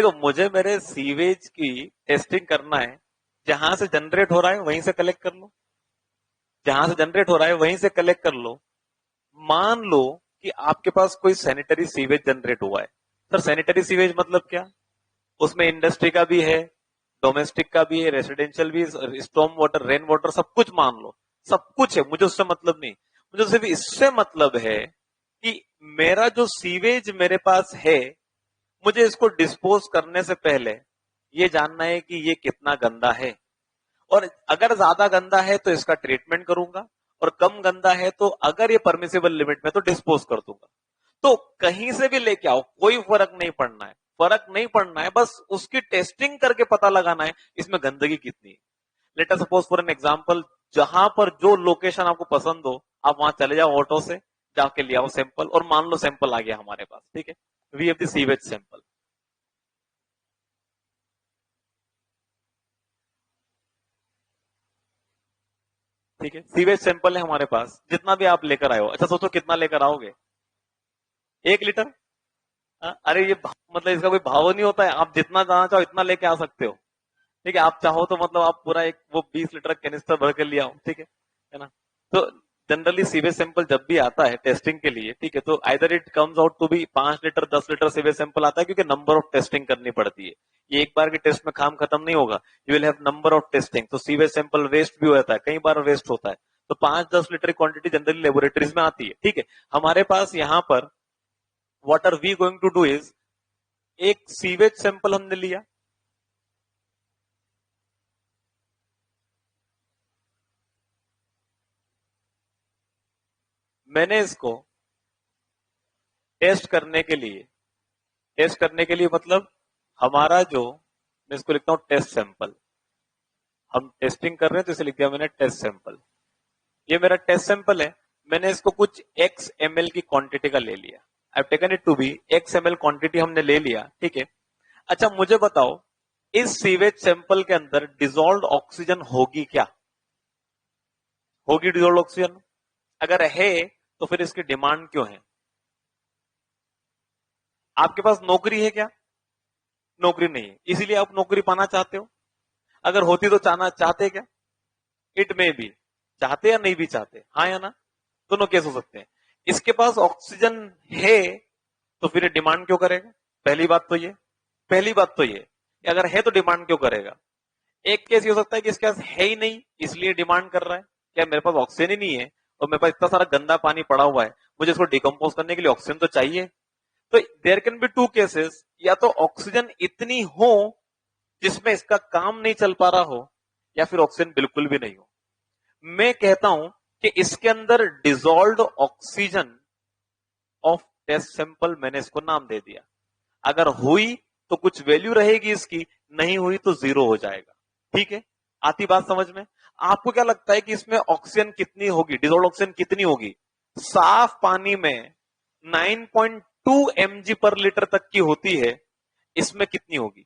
देखो मुझे मेरे सीवेज की टेस्टिंग करना है, जहां से जनरेट हो रहा है वहीं से कलेक्ट कर लो, जहां से जनरेट हो रहा है वहीं से कलेक्ट कर लो। मान लो कि आपके पास कोई सैनिटरी सीवेज जनरेट हुआ है। सर सैनिटरी सीवेज मतलब क्या? उसमें इंडस्ट्री का भी है, डोमेस्टिक का भी है, रेसिडेंशियल भी, स्टॉर्म वाटर, रेन वाटर, सब कुछ मान लो, सब कुछ है, मुझे उससे मतलब नहीं। मुझे सिर्फ इससे मतलब है कि मेरा जो सीवेज मेरे पास है, मुझे इसको डिस्पोज करने से पहले ये जानना है कि ये कितना गंदा है, और अगर ज्यादा गंदा है तो इसका ट्रीटमेंट करूंगा, और कम गंदा है तो अगर ये परमिसिबल लिमिट में तो डिस्पोज कर दूंगा। तो कहीं से भी लेके आओ, कोई फर्क नहीं पड़ना है, फर्क नहीं पड़ना है, बस उसकी टेस्टिंग करके पता लगाना है इसमें गंदगी कितनी है। Let us suppose for an example, जहां पर जो लोकेशन आपको पसंद हो आप वहां चले जाओ, ऑटो से जाके ले आओ सैंपल, और मान लो सैंपल आ गया हमारे पास, ठीक है, we have the sewage sample. ठीक है, सीवेज सैंपल है हमारे पास, जितना भी आप लेकर आए हो, अच्छा सोचो कितना लेकर आओगे? 1 लीटर? अरे ये मतलब इसका कोई भाव नहीं होता है, आप जितना जाना चाहो इतना लेके आ सकते हो। ठीक है, आप चाहो तो मतलब आप पूरा एक वो 20 लीटर कैनिस्टर भर के ले आओ, ठीक है ना? तो जनरली सीवेज सैंपल जब भी आता है टेस्टिंग के लिए, ठीक है, तो either it comes out to be 5 litre 10 litre sewage sample आता है, क्योंकि नंबर ऑफ टेस्टिंग करनी पड़ती है। ये एक बार के टेस्ट में काम खत्म नहीं होगा, you will have number of testing. तो सीवेज सैंपल वेस्ट भी होता है, कई बार वेस्ट होता है। तो 5-10 लीटर की क्वांटिटी जनरली लेबोरेटरीज में आती है, ठीक है। हमारे पास यहाँ पर what are we going to do is, एक सीवेज सैंपल हमने लिया, मैंने इसको टेस्ट करने के लिए, टेस्ट करने के लिए मतलब हमारा जो, मैं इसको लिखता हूं टेस्ट सैंपल, हम टेस्टिंग कर रहे हैं तो इसे लिख दिया मैंने टेस्ट सैंपल। ये मेरा टेस्ट सैंपल है, मैंने इसको कुछ एक्स एमएल की क्वांटिटी का ले लिया, I have taken it to be X ML quantity हमने ले लिया, ठीक है। अच्छा मुझे बताओ, इस सीवेज सैंपल के अंदर डिजोल्व ऑक्सीजन होगी क्या? होगी डिजोल्व ऑक्सीजन? अगर है तो फिर इसकी डिमांड क्यों है? आपके पास नौकरी है क्या? नौकरी नहीं है, इसीलिए आप नौकरी पाना चाहते हो। अगर होती तो चाहते क्या? इट में भी चाहते या नहीं भी चाहते, हाँ या ना? दोनों केस हो सकते हैं। इसके पास ऑक्सीजन है तो फिर डिमांड क्यों करेगा? पहली बात तो ये, पहली बात तो ये कि अगर है तो डिमांड क्यों करेगा। एक केस ये हो सकता है कि इसके पास है ही नहीं इसलिए डिमांड कर रहा है, क्या मेरे पास ऑक्सीजन ही नहीं है और मेरे पास इतना सारा गंदा पानी पड़ा हुआ है, मुझे इसको डिकम्पोज करने के लिए ऑक्सीजन तो चाहिए। तो there can be two cases, या तो ऑक्सीजन इतनी हो जिसमें इसका काम नहीं चल पा रहा हो, या फिर ऑक्सीजन बिल्कुल भी नहीं हो। मैं कहता हूं कि इसके अंदर dissolve oxygen of test sample, मैंने इसको नाम दे दिया। अगर हुई तो कुछ वैल्यू रहेगी इसकी, नहीं हुई तो जीरो हो जाएगा, ठीक है। आती बात समझ में? आपको क्या लगता है कि इसमें ऑक्सीजन कितनी होगी, डिजोल्व ऑक्सीजन कितनी होगी? साफ पानी में 9.2 mg पर लीटर तक की होती है, इसमें कितनी होगी?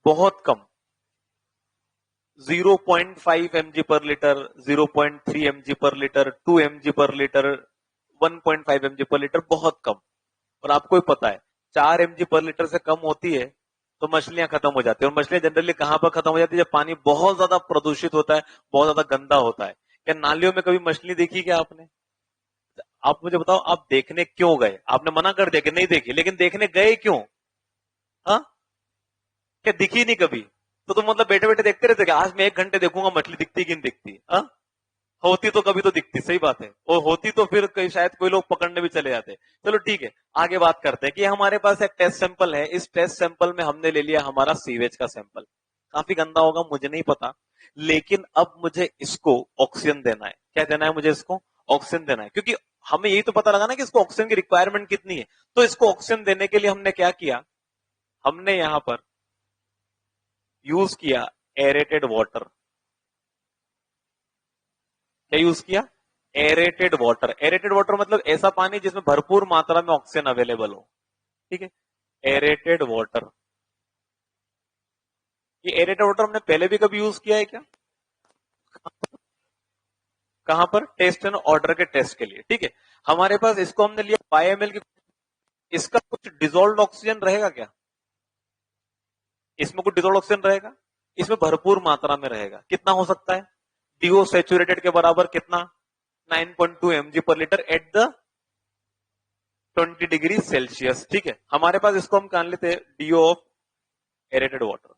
बहुत कम, 0.5 mg पर लीटर, 0.3 mg पर लीटर, 2 mg पर लीटर, 1.5 mg पर लीटर, बहुत कम। और आपको ही पता है 4 mg पर लीटर से कम होती है तो मछलियां खत्म हो जाती है। और मछलियां जनरली कहां पर खत्म हो जाती है? जब पानी बहुत ज्यादा प्रदूषित होता है, बहुत ज्यादा गंदा होता है। क्या नालियों में कभी मछली देखी क्या आपने? आप मुझे बताओ, आप देखने क्यों गए? आपने मना कर दिया कि नहीं देखी, लेकिन देखने गए क्यों? हाँ, क्या दिखी नहीं कभी? तो तुम मतलब बैठे बैठे देखते रहते कि आज मैं 1 घंटे देखूंगा मछली दिखती कि नहीं दिखती। हाँ, होती तो कभी तो दिखती, सही बात है, और होती तो फिर शायद कोई लोग पकड़ने भी चले जाते। चलो ठीक है, आगे बात करते हैं कि हमारे पास एक टेस्ट सैंपल है, इस टेस्ट सैंपल में हमने ले लिया हमारा सीवेज का सैंपल। काफी गंदा होगा मुझे नहीं पता, लेकिन अब मुझे इसको ऑक्सीजन देना है। क्या देना है मुझे? इसको ऑक्सीजन देना है, क्योंकि हमें यही तो पता लगाना कि इसको ऑक्सीजन की रिक्वायरमेंट कितनी है। तो इसको ऑक्सीजन देने के लिए हमने क्या किया, हमने यहां पर यूज किया एरेटेड वाटर। क्या यूज किया? Aerated water. एरेटेड वाटर मतलब ऐसा पानी जिसमें भरपूर मात्रा में ऑक्सीजन अवेलेबल हो, ठीक है, एरेटेड वाटर। ये एरेटेड वाटर हमने पहले भी कभी यूज किया है क्या? कहां पर? टेस्ट एंड ऑर्डर के टेस्ट के लिए, ठीक है। हमारे पास इसको हमने लिया 5 ml की, इसका कुछ डिजोल्व ऑक्सीजन रहेगा क्या? इसमें कुछ डिजोल्व ऑक्सीजन रहेगा? इसमें भरपूर मात्रा में रहेगा। कितना हो सकता है? डीओ सैचुरेटेड के बराबर कितना? 9.2 mg पर litre at the 20 degree Celsius. ठीक है, हमारे पास इसको हम जान लेते हैं डीओ ऑफ एरेटेड वाटर।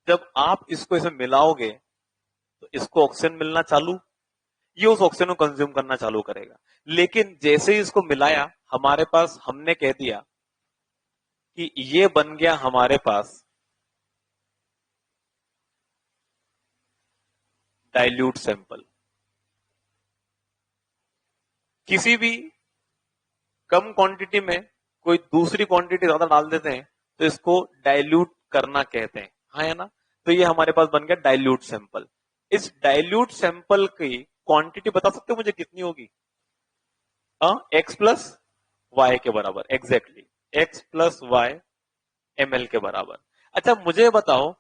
जब आप इसको इसमें मिलाओगे तो इसको ऑक्सीजन मिलना चालू, ये उस ऑक्सीजन को कंज्यूम करना चालू करेगा। लेकिन जैसे ही इसको मिलाया, हमारे पास हमने कह दिया कि ये बन गया हमारे पास डाइल्यूट सैंपल। किसी भी कम क्वांटिटी में कोई दूसरी क्वांटिटी ज्यादा डाल देते हैं तो इसको डाइल्यूट करना कहते हैं, हाँ या ना? तो ये हमारे पास बन गया डाइल्यूट सैंपल। इस डाइल्यूट सैंपल की क्वांटिटी बता सकते हो मुझे कितनी होगी? एक्स प्लस वाई के बराबर, exactly X plus Y ml के बराबर। अच्छा मुझे बताओ,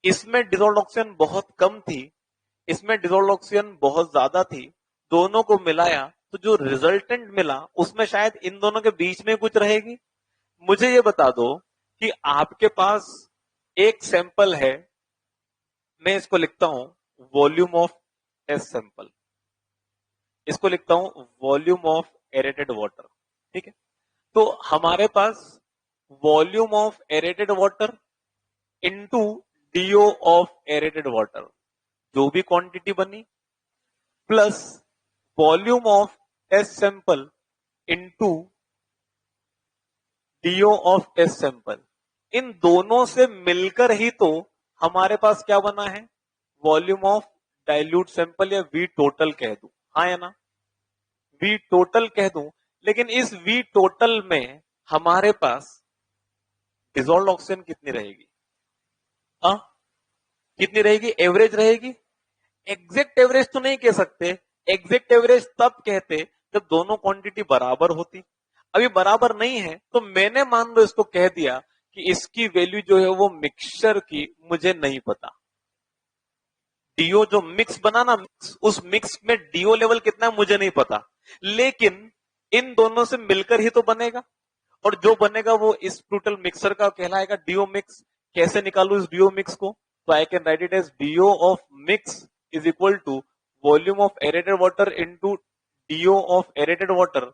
इसमें डिसॉल्व्ड ऑक्सीजन बहुत कम थी, इसमें डिसॉल्व्ड ऑक्सीजन बहुत ज्यादा थी, दोनों को मिलाया तो जो रिजल्टेंट मिला उसमें शायद इन दोनों के बीच में कुछ रहेगी। मुझे ये बता दो कि आपके पास एक सैंपल है, मैं इसको लिखता हूं वॉल्यूम ऑफ टेस्ट सैंपल, इसको लिखता हूं वॉल्यूम ऑफ एरेटेड वाटर। ठीक है, तो हमारे पास volume of aerated water into DO of aerated water, जो भी क्वांटिटी बनी, plus volume of test sample into DO of test sample, इन दोनों से मिलकर ही तो हमारे पास क्या बना है? वॉल्यूम ऑफ डाइल्यूट सैंपल, या वी टोटल कह दूं, हाँ या ना? वी टोटल कह दूं, लेकिन इस वी टोटल में हमारे पास डिसॉल्व्ड ऑक्सीजन कितनी रहेगी? हाँ, कितनी रहेगी? एवरेज रहेगी? एग्जैक्ट एवरेज तो नहीं कह सकते, एग्जैक्ट एवरेज तब कहते जब दोनों क्वांटिटी बराबर होती। अभी बराबर नहीं है तो मैंने मान लो इसको कह दिया कि इसकी वैल्यू जो है वो मिक्सचर की मुझे नहीं पता। डीओ जो मिक्स बना ना, उस मिक्स में डीओ लेवल कितना है मुझे नहीं पता, लेकिन इन दोनों से मिलकर ही तो बनेगा, और जो बनेगा वो इस टोटल मिक्सर का कहलाएगा डीओ मिक्स। कैसे निकालू इस डीओ मिक्स को? तो I can write it as DO of mix is equal to volume of aerated water into DO of aerated water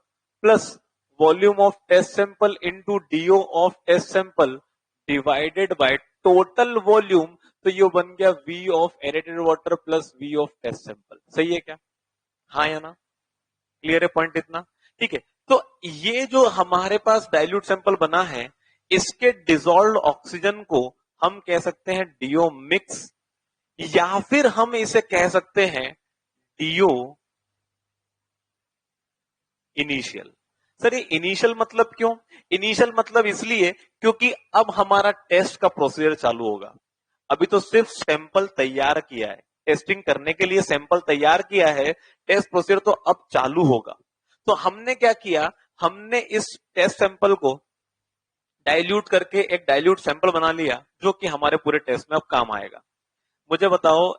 plus volume of test sample into DO of test sample divided by total volume. तो ये बन गया V of aerated water plus V of test sample. सही है क्या? हाँ या ना? क्लियर है पॉइंट इतना? ठीक है, तो ये जो हमारे पास डाइल्यूट सैंपल बना है, इसके डिसॉल्व्ड ऑक्सीजन को हम कह सकते हैं डीओ मिक्स, या फिर हम इसे कह सकते हैं डीओ इनिशियल। सर ये इनिशियल मतलब क्यों? इनिशियल मतलब इसलिए क्योंकि अब हमारा टेस्ट का प्रोसीजर चालू होगा। अभी तो सिर्फ सैंपल तैयार किया है, टेस्टिंग करने के लिए सैंपल तैयार किया है, टेस्ट प्रोसीजर तो अब चालू होगा। तो हमने क्या किया, हमने इस टेस्ट सैंपल को डाइल्यूट करके एक डाइल्यूट सैंपल बना लिया जो कि हमारे पूरे टेस्ट में अब काम आएगा। मुझे बताओ,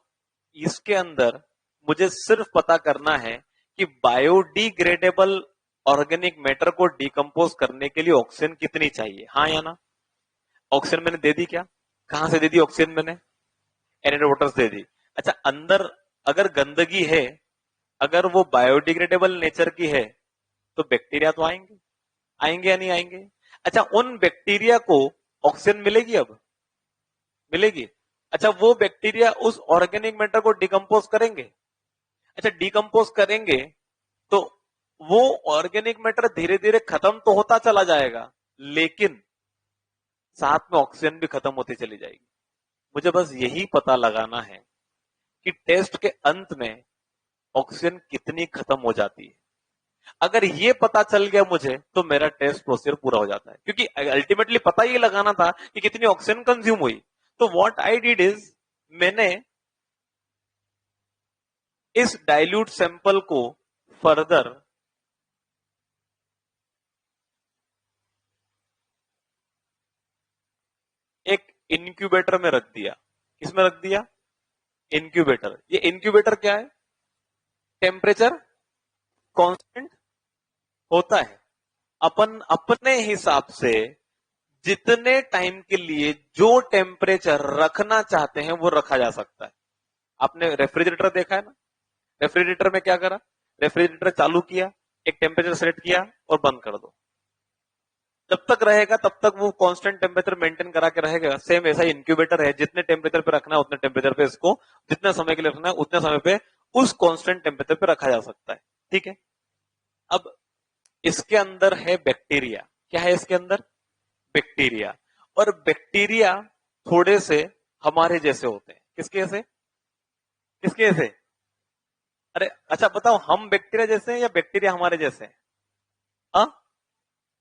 इसके अंदर मुझे सिर्फ पता करना है कि बायोडिग्रेडेबल ऑर्गेनिक मैटर को डिकम्पोज करने के लिए ऑक्सीजन कितनी चाहिए, हाँ या ना? ऑक्सीजन मैंने दे दी क्या? कहां से दे दी ऑक्सीजन? मैंने एरेटेड वाटर से दे दी। अच्छा, अंदर अगर गंदगी है, अगर वो बायोडिग्रेडेबल नेचर की है, तो बैक्टीरिया तो आएंगे, आएंगे या नहीं आएंगे? अच्छा, उन बैक्टीरिया को ऑक्सीजन मिलेगी? अब मिलेगी। अच्छा, वो बैक्टीरिया उस ऑर्गेनिक मैटर को डिकम्पोज करेंगे। अच्छा, डिकम्पोज करेंगे तो वो ऑर्गेनिक मैटर धीरे धीरे खत्म तो होता चला जाएगा, लेकिन साथ में ऑक्सीजन भी खत्म होती चली जाएगी। मुझे बस यही पता लगाना है कि टेस्ट के अंत में ऑक्सीजन कितनी खत्म हो जाती है। अगर ये पता चल गया मुझे तो मेरा टेस्ट प्रोसीजर पूरा हो जाता है, क्योंकि अल्टीमेटली पता ये लगाना था कि कितनी ऑक्सीजन कंज्यूम हुई। तो व्हाट आई डिड इज, मैंने इस डाइल्यूट सैंपल को फर्दर एक इनक्यूबेटर में रख दिया। किसमें रख दिया? इनक्यूबेटर। ये इनक्यूबेटर क्या है? टेम्परेचर कांस्टेंट होता है, अपन अपने हिसाब से जितने टाइम के लिए जो टेम्परेचर रखना चाहते हैं वो रखा जा सकता है। आपने रेफ्रिजरेटर देखा है ना? रेफ्रिजरेटर में क्या करा, रेफ्रिजरेटर चालू किया, एक टेम्परेचर सेट किया और बंद कर दो। जब तक रहेगा तब तक वो कांस्टेंट टेम्परेचर मेंटेन करा के रहेगा। सेम ऐसा ही इंक्यूबेटर है, जितने टेम्परेचर पे रखना है उतने टेम्परेचर पे इसको, जितने समय के लिए रखना है उतने समय पे उस कांस्टेंट टेम्परेचर पे रखा जा सकता है। ठीक है, अब इसके अंदर है बैक्टीरिया। क्या है इसके अंदर? बैक्टीरिया। और बैक्टीरिया थोड़े से हमारे जैसे होते हैं। किसके जैसे? किसके जैसे? अरे अच्छा बताओ, हम बैक्टीरिया जैसे हैं या बैक्टीरिया हमारे जैसे हैं? हाँ,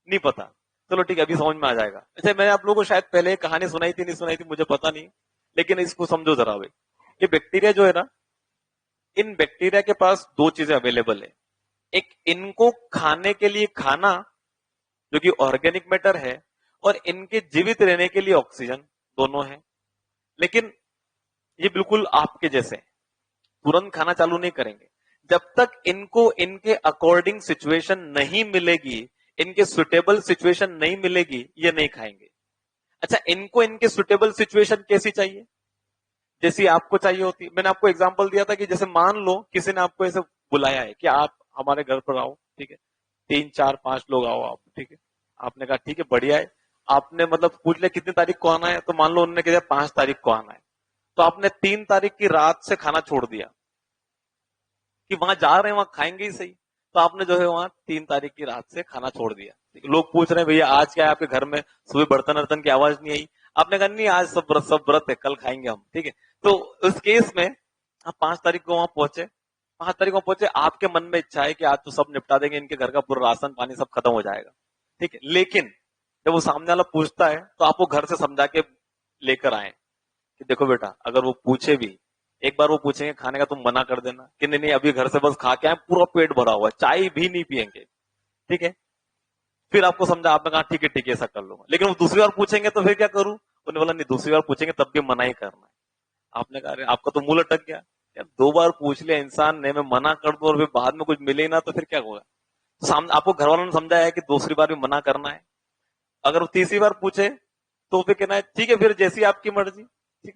नहीं पता। चलो ठीक है, अभी समझ में आ जाएगा। अच्छा, मैंने आप लोगों को शायद पहले एक कहानी सुनाई थी, नहीं सुनाई थी मुझे पता नहीं, लेकिन इसको समझो जरा भाई। ये बैक्टीरिया जो है ना, इन बैक्टीरिया के पास दो चीजें अवेलेबल है। एक इनको खाने के लिए खाना, जो कि ऑर्गेनिक मैटर है, और इनके जीवित रहने के लिए ऑक्सीजन, दोनों है। लेकिन ये बिल्कुल आपके जैसे हैं, तुरंत खाना चालू नहीं करेंगे जब तक इनको इनके अकॉर्डिंग सिचुएशन नहीं मिलेगी, इनके सुटेबल सिचुएशन नहीं मिलेगी, ये नहीं खाएंगे। अच्छा, इनको इनके सुटेबल सिचुएशन कैसी चाहिए? जैसी आपको चाहिए होती। मैंने आपको एग्जांपल दिया था कि जैसे मान लो किसी ने आपको ऐसे बुलाया है कि आप हमारे घर पर आओ, ठीक है, 3 4 5 लोग आओ आप, ठीक है। आपने कहा ठीक है बढ़िया है। आपने मतलब पूछ लिया कितनी तारीख को आना है, तो मान लो उन्होंने कहा 5 तारीख को आना है। तो आपने 3 तारीख की रात से खाना छोड़ दिया कि वहां जा रहे हैं वहां खाएंगे ही सही। तो आपने जो है वहां 3 तारीख की रात से खाना छोड़ दिया। लोग पूछ रहे हैं भैया आज क्या है आपके घर में, सुबह बर्तन वर्तन की आवाज नहीं आई। आपने कहा नहीं आज सब व्रत है, कल खाएंगे हम, ठीक है। तो उस केस में आप 5 तारीख को वहां पहुंचे, 5 तारीख को पहुंचे, आपके मन में इच्छा है कि आज तो सब निपटा देंगे, इनके घर का पूरा राशन पानी सब खत्म हो जाएगा, ठीक है। लेकिन जब वो सामने वाला पूछता है तो आपको घर से समझा के लेकर आए कि देखो बेटा, अगर वो पूछे भी, एक बार वो पूछेंगे खाने का, तुम मना कर देना कि नहीं नहीं अभी घर से बस खा के आए, पूरा पेट भरा हुआ है, चाय भी नहीं पियेंगे, ठीक है। फिर आपको समझा, आपने कहा ठीक है ऐसा कर लूंगा। लेकिन वो दूसरी बार पूछेंगे तो फिर क्या करूं? उन्होंने बोला नहीं, दूसरी बार पूछेंगे तब भी मना ही करना है। आपने कहा अरे आपका तो मुंह लटक गया यार, 2 बार पूछ लिया इंसान ने, मैं मना कर दूं और फिर बाद में कुछ मिले ही ना तो फिर क्या होगा? सामने आपको घर वालों ने समझाया है कि दूसरी बार भी मना करना है। अगर वो तीसरी बार पूछे तो फिर कहना है ठीक है फिर जैसी आपकी मर्जी, ठीक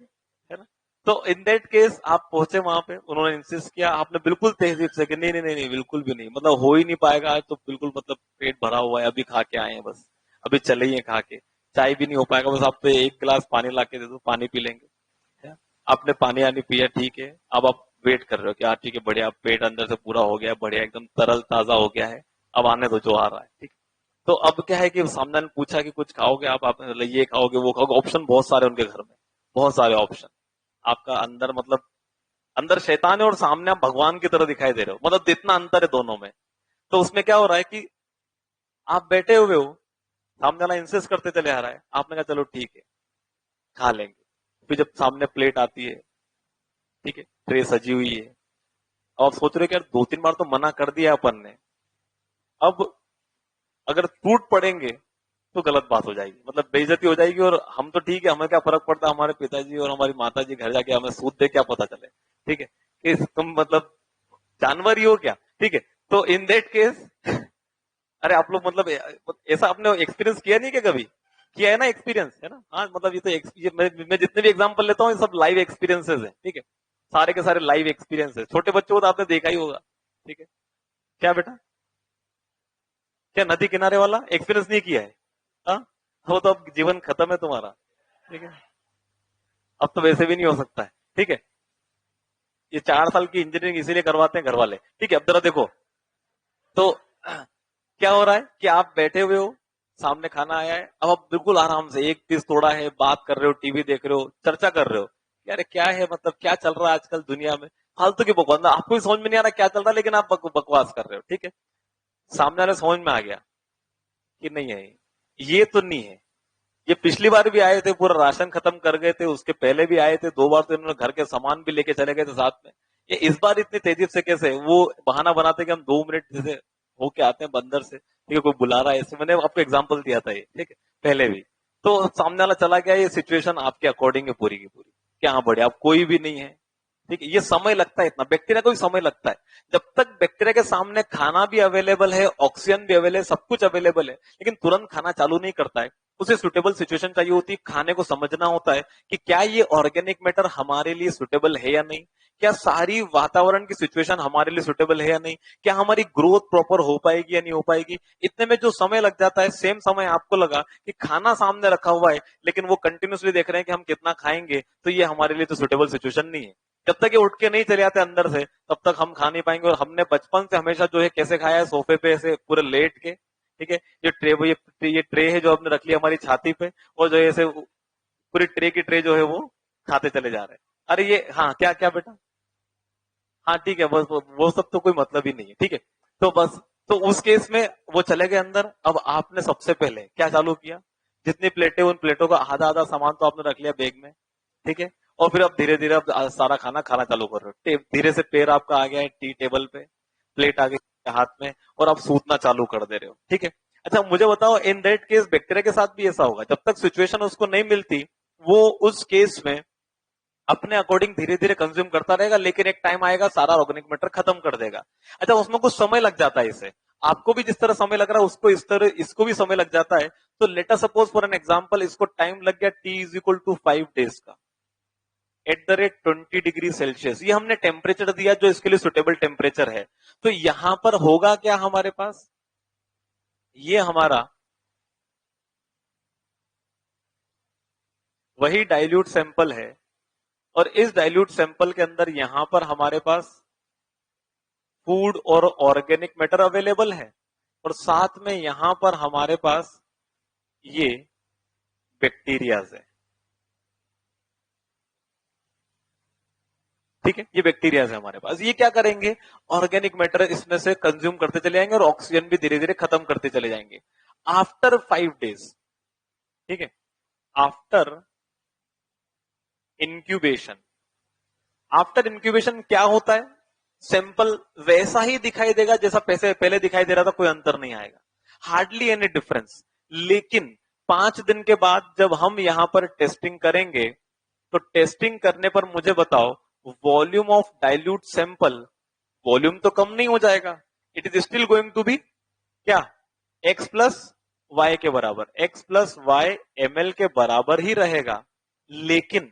है ना। तो इन दैट केस आप पहुंचे वहां पे, उन्होंने इंसिस्ट किया, आपने बिल्कुल तहजीब से कि नहीं नहीं नहीं नहीं बिल्कुल भी नहीं, मतलब हो ही नहीं पाएगा आज तो, बिल्कुल मतलब पेट भरा हुआ है, अभी खा के आए हैं बस, अभी चले ही हैं खा के, चाय भी नहीं हो पाएगा, बस आप तो 1 गिलास पानी ला के दे दो, पानी पी लेंगे। है? आपने पानी आनी पिया, ठीक है। अब आप वेट कर रहे हो कि हाँ ठीक है बढ़िया, पेट अंदर से पूरा हो गया, बढ़िया एकदम तरल ताजा हो गया है, अब आने दो जो आ रहा है, ठीक। तो अब क्या है कि सामने ने पूछा कि कुछ खाओगे आप, आपने बोला ये खाओगे वो खाओगे, ऑप्शन बहुत सारे उनके घर में, बहुत सारे ऑप्शन। आपका अंदर मतलब अंदर शैतान है और सामने आप भगवान की तरह दिखाई दे रहे हो, मतलब इतना अंतर है दोनों में। तो उसमें क्या हो रहा है कि आप बैठे हुए हो, सामने वाला इंसिस्ट करते चले आ रहा है, आपने कहा चलो ठीक है खा लेंगे। फिर जब सामने प्लेट आती है, ठीक है, ट्रे सजी हुई है, अब आप सोच रहे हो कि यार 2 3 बार तो मना कर दिया अपन ने, अब अगर टूट पड़ेंगे तो गलत बात हो जाएगी, मतलब बेइज्जती हो जाएगी। और हम तो ठीक है, हमें क्या फर्क पड़ता है, हमारे पिताजी और हमारी माताजी घर जाके हमें सूद दे क्या पता चले, ठीक है, कि तुम मतलब जानवर ही हो क्या, ठीक है। तो इन दैट केस अरे आप लोग मतलब ऐसा आपने एक्सपीरियंस किया नहीं क्या कभी? किया है ना एक्सपीरियंस, है ना? हाँ मतलब ये तो मैं जितने भी एग्जाम्पल लेता हूँ ये सब लाइव एक्सपीरियंसेस है, ठीक है, सारे के सारे लाइव एक्सपीरियंसेस। छोटे बच्चों को तो आपने देखा ही होगा, ठीक है। क्या बेटा, क्या नदी किनारे वाला एक्सपीरियंस नहीं किया है? हाँ, वो तो अब जीवन खत्म है तुम्हारा, ठीक है, अब तो वैसे भी नहीं हो सकता है, ठीक है। ये 4 साल की इंजीनियरिंग इसीलिए करवाते हैं घर वाले, ठीक है। अब जरा देखो, तो क्या हो रहा है कि आप बैठे हुए हो, सामने खाना आया है, अब आप बिल्कुल आराम से एक पीस तोड़ा है, बात कर रहे हो, टीवी देख रहे हो, चर्चा कर रहे हो, यार क्या है मतलब क्या चल रहा है आजकल दुनिया में, फालतू की बकवास, आपको भी समझ में नहीं आ रहा क्या चल रहा है, लेकिन आप बकवास कर रहे हो, ठीक है। सामने वाले समझ में आ गया कि नहीं है, ये तो नहीं है, ये पिछली बार भी आए थे, पूरा राशन खत्म कर गए थे, उसके पहले भी आए थे 2 बार, तो इन्होंने घर के सामान भी लेके चले गए थे साथ में, ये इस बार इतनी तेजी से कैसे? वो बहाना बनाते कि हम 2 मिनट जैसे होके आते हैं बंदर से, ठीक है, कोई बुला रहा है ऐसे, मैंने आपको एग्जाम्पल दिया था ये, ठीक है, पहले भी। तो सामने वाला चला गया, ये सिचुएशन आपके अकॉर्डिंग है पूरी की पूरी, क्या हाँ बढ़िया, आप कोई भी नहीं है, ठीक है, ये समय लगता है इतना, बैक्टीरिया को भी समय लगता है। जब तक बैक्टीरिया के सामने खाना भी अवेलेबल है, ऑक्सीजन भी अवेलेबल है, सब कुछ अवेलेबल है, लेकिन तुरंत खाना चालू नहीं करता है। उसे सुटेबल सिचुएशन चाहिए होती है, खाने को समझना होता है कि क्या ये ऑर्गेनिक मैटर हमारे लिए सुटेबल है या नहीं, क्या सारी वातावरण की सिचुएशन हमारे लिए सुटेबल है या नहीं, क्या हमारी ग्रोथ प्रॉपर हो पाएगी या नहीं हो पाएगी। इतने में जो समय लग जाता है, सेम समय आपको लगा कि खाना सामने रखा हुआ है, लेकिन वो कंटिन्यूसली देख रहे हैं कि हम कितना खाएंगे, तो ये हमारे लिए तो सुटेबल सिचुएशन नहीं है। जब तक ये उठ के नहीं चले आते अंदर से, तब तक हम खा नहीं पाएंगे। और हमने बचपन से हमेशा जो है कैसे खाया है, सोफे पे ऐसे पूरे लेट के, ठीक है। ये ट्रे है जो हमने रख लिया हमारी छाती पे, और जो है ऐसे पूरी ट्रे की ट्रे जो है वो खाते चले जा रहे हैं। अरे ये, हाँ, क्या क्या बेटा, हाँ ठीक है, बस वो सब तो कोई मतलब ही नहीं है, ठीक है। तो बस, तो उस केस में वो चले गए अंदर। अब आपने सबसे पहले क्या चालू किया, जितनी प्लेटें, उन प्लेटों का आधा आधा सामान तो आपने रख लिया बैग में, ठीक है। और फिर अब धीरे धीरे अब सारा खाना खाना चालू कर रहे हो। धीरे से पैर आपका आ गया है टी टेबल पे, प्लेट आ गई हाथ में, और आप सूतना चालू कर दे रहे हो, ठीक है। अच्छा मुझे बताओ, इन दैट केस बैक्टीरिया के साथ भी ऐसा होगा, जब तक सिचुएशन उसको नहीं मिलती, वो उस केस में अपने अकॉर्डिंग धीरे धीरे कंज्यूम करता रहेगा, लेकिन एक टाइम आएगा सारा ऑर्गेनिक मैटर खत्म कर देगा। अच्छा उसमें कुछ समय लग जाता है इसे, आपको भी जिस तरह समय लग रहा है उसको इस तरह इसको भी समय लग जाता है। तो let us suppose for an example, इसको टाइम लग गया T=5 days का, @20 डिग्री सेल्सियस। ये हमने टेम्परेचर दिया जो इसके लिए सुटेबल टेम्परेचर है। तो यहां पर होगा क्या हमारे पास, ये हमारा वही डाइल्यूट सैंपल है, और इस डाइल्यूट सैंपल के अंदर यहां पर हमारे पास फूड और ऑर्गेनिक मैटर अवेलेबल है, और साथ में यहां पर हमारे पास ये बैक्टीरियाज है, ठीक है। ये बैक्टीरियाज है हमारे पास। ये क्या करेंगे, ऑर्गेनिक मैटर इसमें से कंज्यूम करते चले जाएंगे, और ऑक्सीजन भी धीरे धीरे खत्म करते चले जाएंगे। आफ्टर 5 days, ठीक है, आफ्टर इंक्यूबेशन, आफ्टर इंक्यूबेशन क्या होता है, सैंपल वैसा ही दिखाई देगा जैसा पहले दिखाई दे रहा था, कोई अंतर नहीं आएगा, हार्डली एनी डिफरेंस। लेकिन 5 दिन के बाद जब हम यहां पर टेस्टिंग करेंगे, तो टेस्टिंग करने पर मुझे बताओ, volume of dilute sample, volume तो कम नहीं हो जाएगा, it is still going to be क्या, x प्लस वाई के बराबर, x+y ml के बराबर ही रहेगा। लेकिन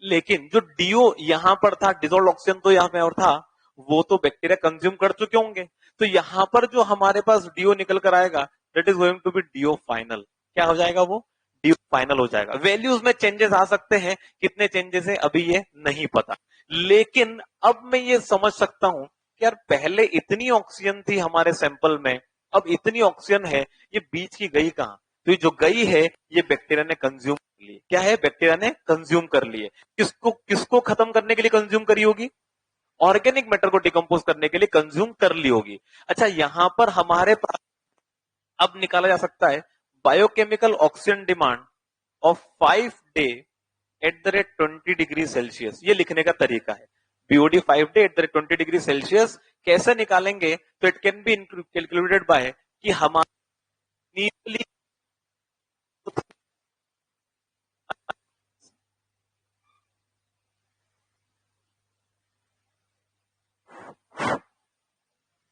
लेकिन जो डीओ यहां पर था, डिजोल्व ऑक्सीजन तो यहां पे और था, वो तो बैक्टीरिया कंज्यूम कर चुके होंगे। तो यहां पर जो हमारे पास डीओ निकल कर आएगा, that is going to be DO final. क्या हो जाएगा वो, डीओ फाइनल हो जाएगा। वैल्यूज में चेंजेस आ सकते हैं, कितने चेंजेस है अभी ये नहीं पता। लेकिन अब मैं ये समझ सकता हूं कि यार पहले इतनी ऑक्सीजन थी हमारे सैंपल में, अब इतनी ऑक्सीजन है, ये बीच की गई कहां। तो ये जो गई है, ये बैक्टीरिया ने कंज्यूम कर ली। क्या है, बैक्टीरिया ने कंज्यूम कर लिए। किसको किसको खत्म करने के लिए कंज्यूम करी होगी, ऑर्गेनिक मैटर को डिकम्पोज करने के लिए कंज्यूम कर ली होगी। अच्छा यहां पर हमारे पास अब निकाला जा सकता है biochemical oxygen demand of 5 day @20 degree Celsius. ये लिखने का तरीका है, बीओडी 5 डे @20 डिग्री सेल्सियस। कैसे निकालेंगे, तो it can be calculated by कि हमारी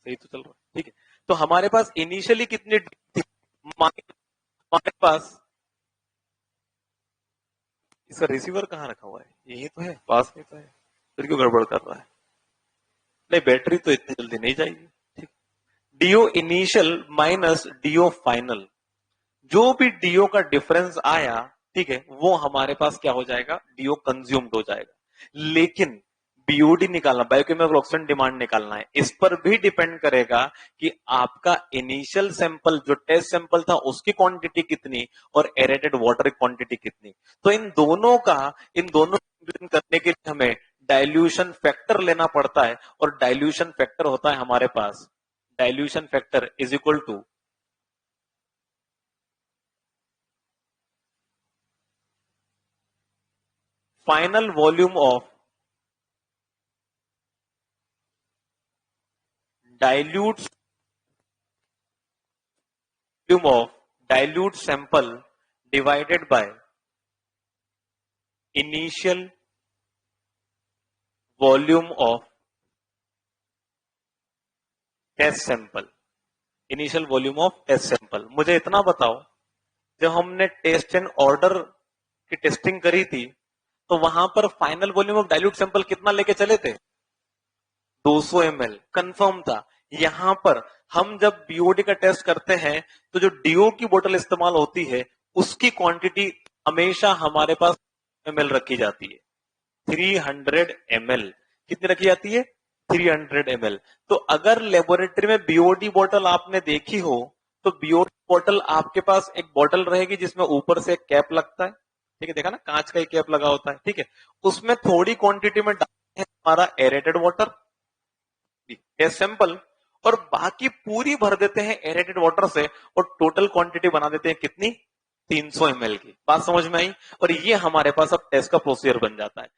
सही तो चल रहा है, ठीक है। तो हमारे पास इनिशियली कितनी थी, हमारे पास, इसका रिसीवर कहाँ रखा हुआ है, यही तो है पास में तो है, फिर क्यों गड़बड़ कर रहा है। नहीं बैटरी तो इतनी जल्दी नहीं जाएगी, ठीक। DO initial minus DO final, जो भी डीओ का डिफरेंस आया, ठीक है, वो हमारे पास क्या हो जाएगा, डीओ कंज्यूम्ड हो जाएगा। लेकिन बीओडी निकालना, बायोकेमिकल ऑक्सीजन डिमांड निकालना है, इस पर भी डिपेंड करेगा कि आपका इनिशियल सैंपल जो टेस्ट सैंपल था उसकी क्वांटिटी कितनी, और एरेटेड वाटर की क्वांटिटी कितनी। तो इन दोनों करने के लिए हमें डाइल्यूशन फैक्टर लेना पड़ता है, और डाइल्यूशन फैक्टर होता है हमारे पास, dilution factor is equal to final volume of dilute volume of dilute sample divided by initial volume of test sample, initial volume of test sample. मुझे इतना बताओ, जब हमने टेस्ट एंड ऑर्डर की टेस्टिंग करी थी तो वहां पर final volume of dilute sample कितना लेके चले थे? 200 ml कंफर्म था। यहां पर हम जब बीओडी का टेस्ट करते हैं तो जो डीओ की बोतल इस्तेमाल होती है उसकी क्वांटिटी हमेशा हमारे पास ml रखी जाती है, 300 ml। कितनी रखी जाती है? 300 ml। तो अगर लेबोरेटरी में बीओडी बोतल आपने देखी हो तो बीओडी बोतल आपके पास एक बोतल रहेगी जिसमें ऊपर से एक कैप लगता है, ठीक है, देखा ना, कांच का एक कैप लगा होता है, ठीक है। उसमें थोड़ी क्वांटिटी में डालते हैं हमारा एरेटेड वाटर टेस्ट सैंपल, और बाकी पूरी भर देते हैं एरेटेड वाटर से, और टोटल क्वांटिटी बना देते हैं कितनी? 300 ml की। बात समझ में आई? और ये हमारे पास अब टेस्ट का प्रोसीजर बन जाता है।